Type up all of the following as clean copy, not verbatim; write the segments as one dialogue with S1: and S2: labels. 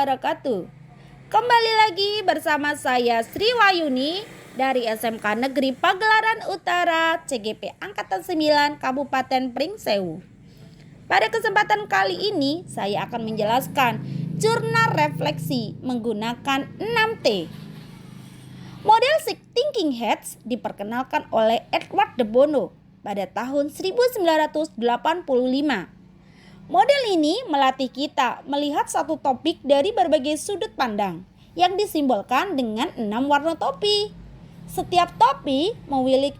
S1: Wabarakatuh. Kembali lagi bersama saya Sri Wayuni dari SMK Negeri Pagelaran Utara CGP Angkatan 9 Kabupaten Pringsewu. Pada kesempatan kali ini saya akan menjelaskan jurnal refleksi menggunakan 6T. Model Thinking Heads diperkenalkan oleh Edward de Bono pada tahun 1985. Model ini melatih kita melihat satu topik dari berbagai sudut pandang yang disimbolkan dengan 6 warna topi. Setiap topi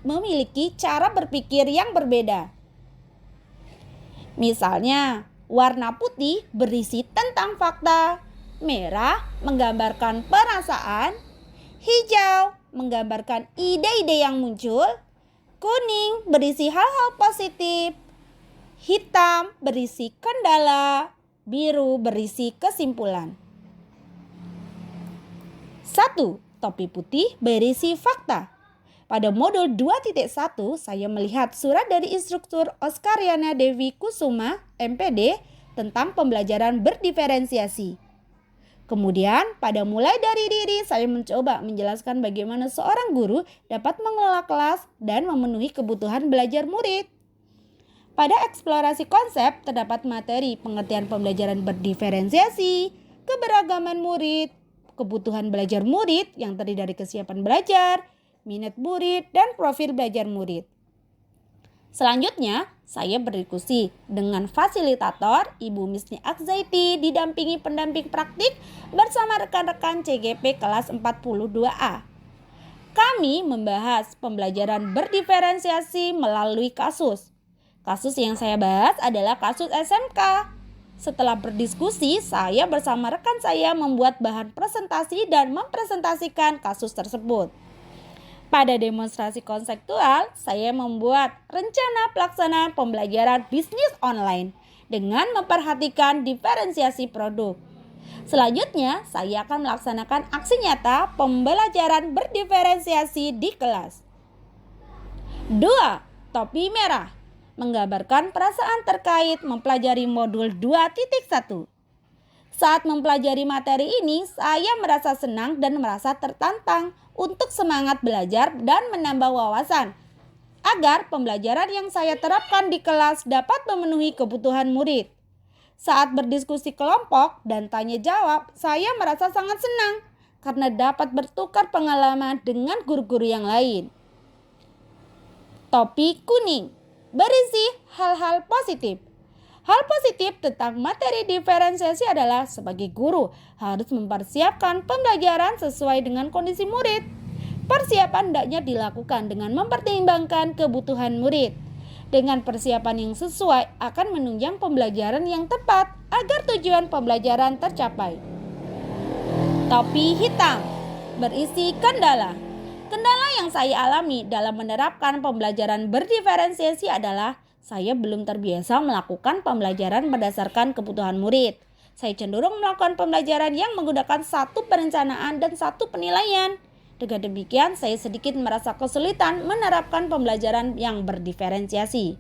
S1: memiliki cara berpikir yang berbeda. Misalnya, warna putih berisi tentang fakta, merah menggambarkan perasaan, hijau menggambarkan ide-ide yang muncul, kuning berisi hal-hal positif, hitam berisi kendala, biru berisi kesimpulan. 1. Topi putih berisi fakta. Pada modul 2.1 saya melihat surat dari instruktur Oskariana Dewi Kusuma, MPD, tentang pembelajaran berdiferensiasi. Kemudian pada mulai dari diri saya mencoba menjelaskan bagaimana seorang guru dapat mengelola kelas dan memenuhi kebutuhan belajar murid. Pada eksplorasi konsep terdapat materi pengertian pembelajaran berdiferensiasi, keberagaman murid, kebutuhan belajar murid yang terdiri dari kesiapan belajar, minat murid, dan profil belajar murid. Selanjutnya, saya berdiskusi dengan fasilitator Ibu Misni Akzaiti didampingi pendamping praktik bersama rekan-rekan CGP kelas 42A. Kami membahas pembelajaran berdiferensiasi melalui kasus. Kasus yang saya bahas adalah kasus SMK. Setelah berdiskusi, saya bersama rekan saya membuat bahan presentasi dan mempresentasikan kasus tersebut. Pada demonstrasi konseptual, saya membuat rencana pelaksanaan pembelajaran bisnis online dengan memperhatikan diferensiasi produk. Selanjutnya, saya akan melaksanakan aksi nyata pembelajaran berdiferensiasi di kelas. 2. Topi merah menggambarkan perasaan terkait mempelajari modul 2.1. Saat mempelajari materi ini, saya merasa senang dan merasa tertantang untuk semangat belajar dan menambah wawasan, agar pembelajaran yang saya terapkan di kelas dapat memenuhi kebutuhan murid. Saat berdiskusi kelompok dan tanya jawab, saya merasa sangat senang karena dapat bertukar pengalaman dengan guru-guru yang lain. Topi kuning berisi hal-hal positif. Hal positif tentang materi diferensiasi adalah sebagai guru harus mempersiapkan pembelajaran sesuai dengan kondisi murid. Persiapan hendaknya dilakukan dengan mempertimbangkan kebutuhan murid. Dengan persiapan yang sesuai akan menunjang pembelajaran yang tepat agar tujuan pembelajaran tercapai. Topi hitam berisi kendala. Kendala yang saya alami dalam menerapkan pembelajaran berdiferensiasi adalah saya belum terbiasa melakukan pembelajaran berdasarkan kebutuhan murid. Saya cenderung melakukan pembelajaran yang menggunakan satu perencanaan dan satu penilaian. Dengan demikian, saya sedikit merasa kesulitan menerapkan pembelajaran yang berdiferensiasi.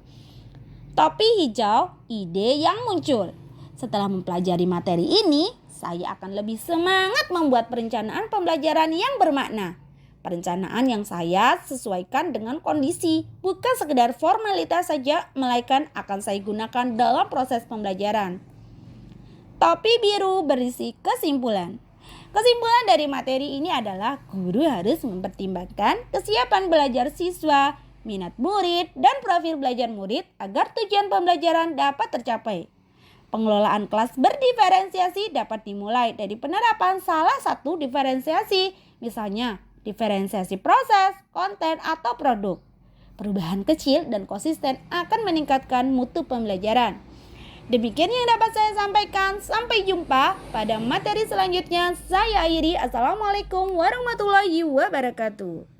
S1: Topi hijau, ide yang muncul. Setelah mempelajari materi ini, saya akan lebih semangat membuat perencanaan pembelajaran yang bermakna. Perencanaan yang saya sesuaikan dengan kondisi, bukan sekedar formalitas saja, melainkan akan saya gunakan dalam proses pembelajaran. Topi biru berisi kesimpulan. Kesimpulan dari materi ini adalah guru harus mempertimbangkan kesiapan belajar siswa, minat murid, dan profil belajar murid agar tujuan pembelajaran dapat tercapai. Pengelolaan kelas berdiferensiasi dapat dimulai dari penerapan salah satu diferensiasi, misalnya diferensiasi proses, konten, atau produk. Perubahan kecil dan konsisten akan meningkatkan mutu pembelajaran. Demikian yang dapat saya sampaikan. Sampai jumpa pada materi selanjutnya. Saya akhiri. Assalamualaikum warahmatullahi wabarakatuh.